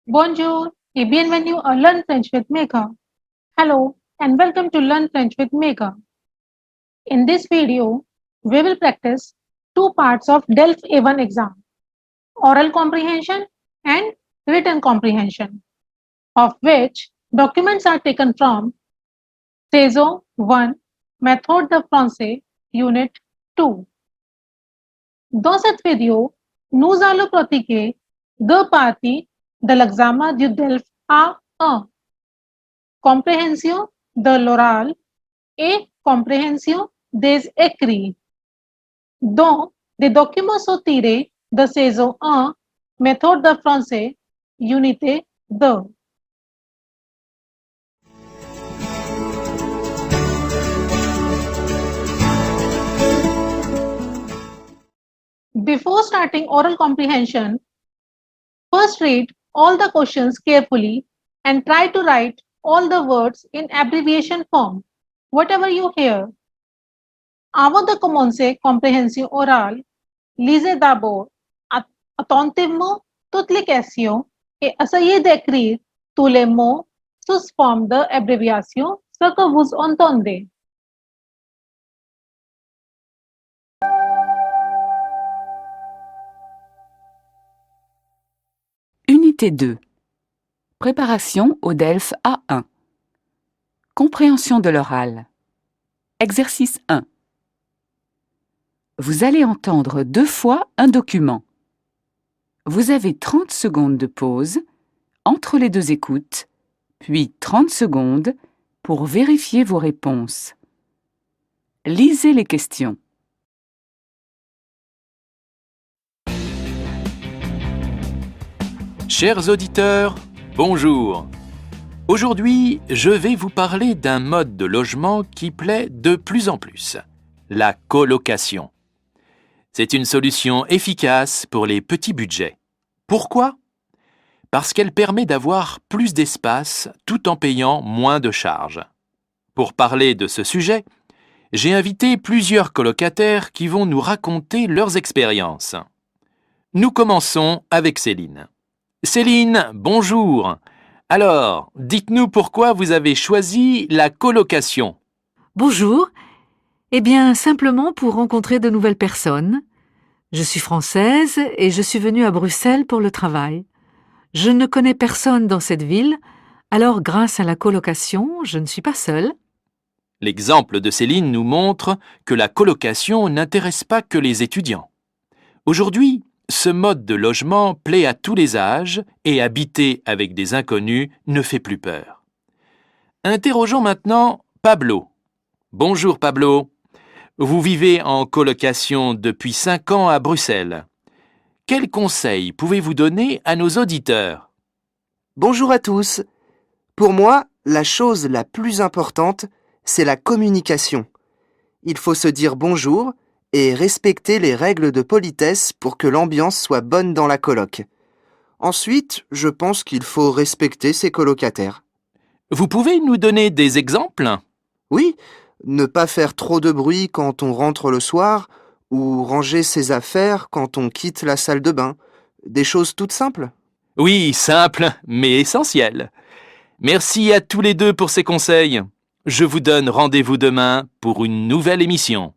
Bonjour et bienvenue à Learn French with Megha. Hello and welcome to Learn French with Megha. In this video, we will practice two parts of DELF A1 exam, oral comprehension and written comprehension, of which documents are taken from Saison 1, Méthode de français, Unit 2. Dans cette vidéo, nous allons pratiquer deux parties de l'examen du DELF A1. Compréhension de l'oral et compréhension des écrits. Donc, des documents sont tirés de saison 1, méthode de français, unité 2. Before starting oral comprehension, first read all the questions carefully and try to write all the words in abbreviation form, whatever you hear. Avant de commencer compréhension orale, lisez d'abord attentivement toutes les questions et essayez d'écrire tous les mots sous forme d'abréviation, ce que vous entendez. Unité 2. Préparation au DELF A1. Compréhension de l'oral. Exercice 1. Vous allez entendre 2 fois un document. Vous avez 30 secondes de pause entre les 2 écoutes, puis 30 secondes pour vérifier vos réponses. Lisez les questions. Chers auditeurs, bonjour. Aujourd'hui, je vais vous parler d'un mode de logement qui plaît de plus en plus, la colocation. C'est une solution efficace pour les petits budgets. Pourquoi ? Parce qu'elle permet d'avoir plus d'espace tout en payant moins de charges. Pour parler de ce sujet, j'ai invité plusieurs colocataires qui vont nous raconter leurs expériences. Nous commençons avec Céline. Céline, bonjour. Alors, dites-nous pourquoi vous avez choisi la colocation. Bonjour. Eh bien, simplement pour rencontrer de nouvelles personnes. Je suis française et je suis venue à Bruxelles pour le travail. Je ne connais personne dans cette ville, alors grâce à la colocation, je ne suis pas seule. L'exemple de Céline nous montre que la colocation n'intéresse pas que les étudiants. Aujourd'hui, ce mode de logement plaît à tous les âges et habiter avec des inconnus ne fait plus peur. Interrogeons maintenant Pablo. Bonjour Pablo. Vous vivez en colocation depuis 5 ans à Bruxelles. Quels conseils pouvez-vous donner à nos auditeurs ? Bonjour à tous. Pour moi, la chose la plus importante, c'est la communication. Il faut se dire bonjour et respecter les règles de politesse pour que l'ambiance soit bonne dans la coloc. Ensuite, je pense qu'il faut respecter ses colocataires. Vous pouvez nous donner des exemples ? Oui, ne pas faire trop de bruit quand on rentre le soir ou ranger ses affaires quand on quitte la salle de bain. Des choses toutes simples. Oui, simple, mais essentiel. Merci à tous les deux pour ces conseils. Je vous donne rendez-vous demain pour une nouvelle émission.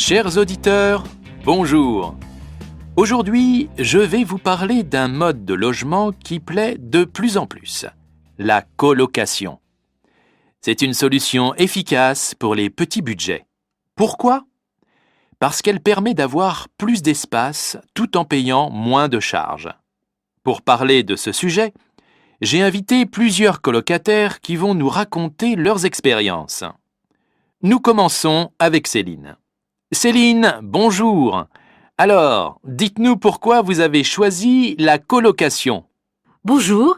Chers auditeurs, bonjour. Aujourd'hui, je vais vous parler d'un mode de logement qui plaît de plus en plus, la colocation. C'est une solution efficace pour les petits budgets. Pourquoi ? Parce qu'elle permet d'avoir plus d'espace tout en payant moins de charges. Pour parler de ce sujet, j'ai invité plusieurs colocataires qui vont nous raconter leurs expériences. Nous commençons avec Céline. Céline, bonjour. Alors, dites-nous pourquoi vous avez choisi la colocation. Bonjour.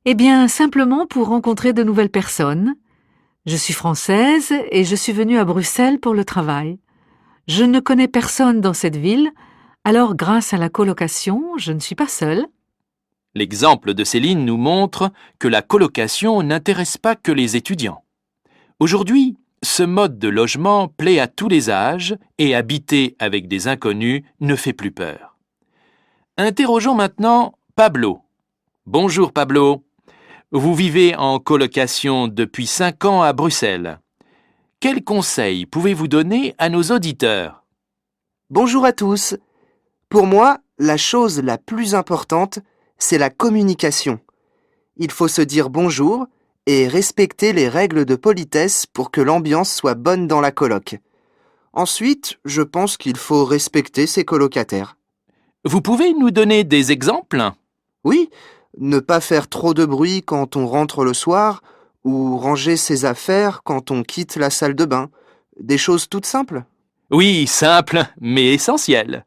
Eh bien, simplement pour rencontrer de nouvelles personnes. Je suis française et je suis venue à Bruxelles pour le travail. Je ne connais personne dans cette ville, alors grâce à la colocation, je ne suis pas seule. L'exemple de Céline nous montre que la colocation n'intéresse pas que les étudiants. Aujourd'hui, ce mode de logement plaît à tous les âges et habiter avec des inconnus ne fait plus peur. Interrogeons maintenant Pablo. Bonjour Pablo. Vous vivez en colocation depuis 5 ans à Bruxelles. Quels conseils pouvez-vous donner à nos auditeurs? Bonjour à tous. Pour moi, la chose la plus importante, c'est la communication. Il faut se dire bonjour et respecter les règles de politesse pour que l'ambiance soit bonne dans la coloc. Ensuite, je pense qu'il faut respecter ses colocataires. Vous pouvez nous donner des exemples? Oui, ne pas faire trop de bruit quand on rentre le soir ou ranger ses affaires quand on quitte la salle de bain. Des choses toutes simples. Oui, simple, mais essentiel.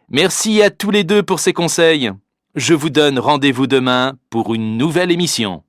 Merci à tous les deux pour ces conseils. Je vous donne rendez-vous demain pour une nouvelle émission.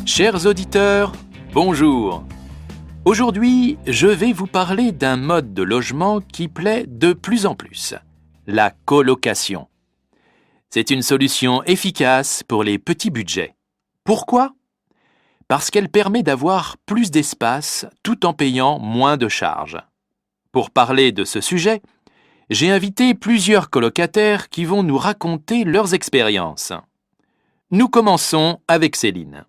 Chers auditeurs, bonjour. Aujourd'hui, je vais vous parler d'un mode de logement qui plaît de plus en plus, la colocation. C'est une solution efficace pour les petits budgets. Pourquoi? Parce qu'elle permet d'avoir plus d'espace tout en payant moins de charges. Pour parler de ce sujet, j'ai invité plusieurs colocataires qui vont nous raconter leurs expériences. Nous commençons avec Céline.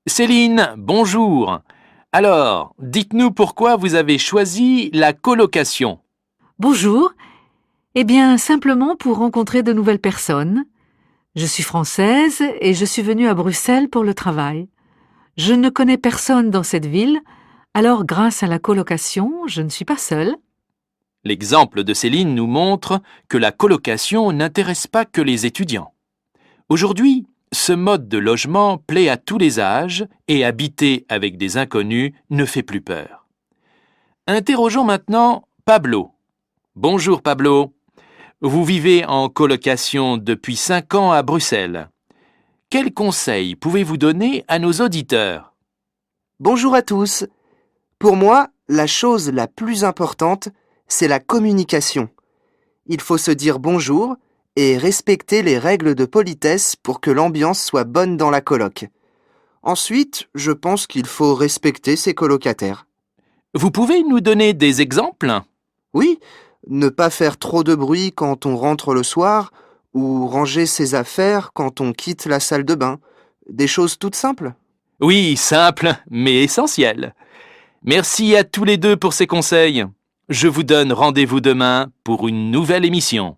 Céline, bonjour. Alors, dites-nous pourquoi vous avez choisi la colocation. Bonjour. Eh bien, simplement pour rencontrer de nouvelles personnes. Je suis française et je suis venue à Bruxelles pour le travail. Je ne connais personne dans cette ville, alors grâce à la colocation, je ne suis pas seule. L'exemple de Céline nous montre que la colocation n'intéresse pas que les étudiants. Aujourd'hui, ce mode de logement plaît à tous les âges et habiter avec des inconnus ne fait plus peur. Interrogeons maintenant Pablo. Bonjour Pablo. Vous vivez en colocation depuis 5 ans à Bruxelles. Quels conseils pouvez-vous donner à nos auditeurs? Bonjour à tous. Pour moi, la chose la plus importante, c'est la communication. Il faut se dire bonjour et respecter les règles de politesse pour que l'ambiance soit bonne dans la coloc. Ensuite, je pense qu'il faut respecter ses colocataires. Vous pouvez nous donner des exemples? Oui, ne pas faire trop de bruit quand on rentre le soir ou ranger ses affaires quand on quitte la salle de bain. Des choses toutes simples. Oui, simple, mais essentiel. Merci à tous les deux pour ces conseils. Je vous donne rendez-vous demain pour une nouvelle émission.